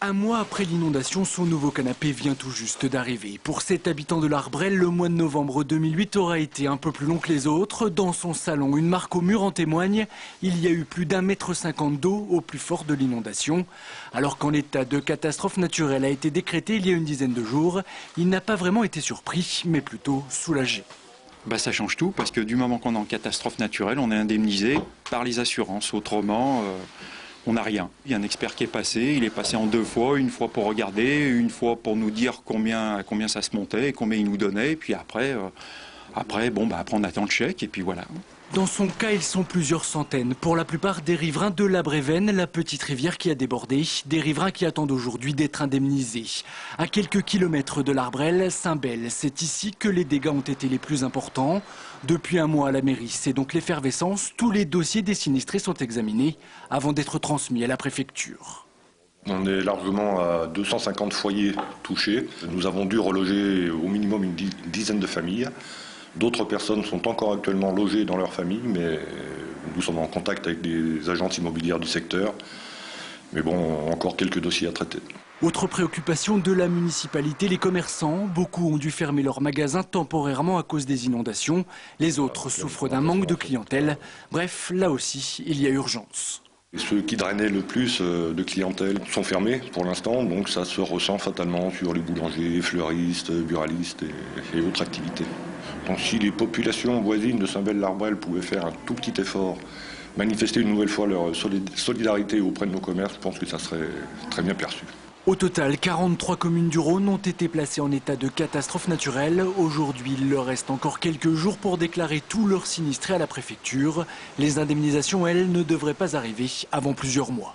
Un mois après l'inondation, son nouveau canapé vient tout juste d'arriver. Pour cet habitant de l'Arbrel, le mois de novembre 2008 aura été un peu plus long que les autres. Dans son salon, une marque au mur en témoigne. Il y a eu plus d'1,50 m d'eau au plus fort de l'inondation. Alors qu'en état de catastrophe naturelle a été décrété il y a une dizaine de jours, il n'a pas vraiment été surpris, mais plutôt soulagé. Ça change tout parce que du moment qu'on est en catastrophe naturelle, on est indemnisé par les assurances. Autrement, on n'a rien. Il y a un expert qui est passé, il est passé en 2 fois, une fois pour regarder, une fois pour nous dire combien ça se montait et combien il nous donnait. Et puis après on attend le chèque et puis voilà. Dans son cas, ils sont plusieurs centaines. Pour la plupart des riverains de la Brévenne, la petite rivière qui a débordé. Des riverains qui attendent aujourd'hui d'être indemnisés. À quelques kilomètres de l'Arbrel, Saint-Bel, c'est ici que les dégâts ont été les plus importants. Depuis un mois à la mairie, c'est donc l'effervescence. Tous les dossiers des sinistrés sont examinés avant d'être transmis à la préfecture. On est largement à 250 foyers touchés. Nous avons dû reloger au minimum une dizaine de familles. D'autres personnes sont encore actuellement logées dans leur famille, mais nous sommes en contact avec des agences immobilières du secteur. Mais bon, encore quelques dossiers à traiter. Autre préoccupation de la municipalité, les commerçants. Beaucoup ont dû fermer leurs magasins temporairement à cause des inondations. Les autres souffrent d'un manque de clientèle. Bref, là aussi, il y a urgence. Ceux qui drainaient le plus de clientèle sont fermés pour l'instant, donc ça se ressent fatalement sur les boulangers, fleuristes, buralistes et autres activités. Donc si les populations voisines de Saint-Bel-l'Arbrel pouvaient faire un tout petit effort, manifester une nouvelle fois leur solidarité auprès de nos commerces, je pense que ça serait très bien perçu. Au total, 43 communes du Rhône ont été placées en état de catastrophe naturelle. Aujourd'hui, il leur reste encore quelques jours pour déclarer tous leurs sinistrés à la préfecture. Les indemnisations, elles, ne devraient pas arriver avant plusieurs mois.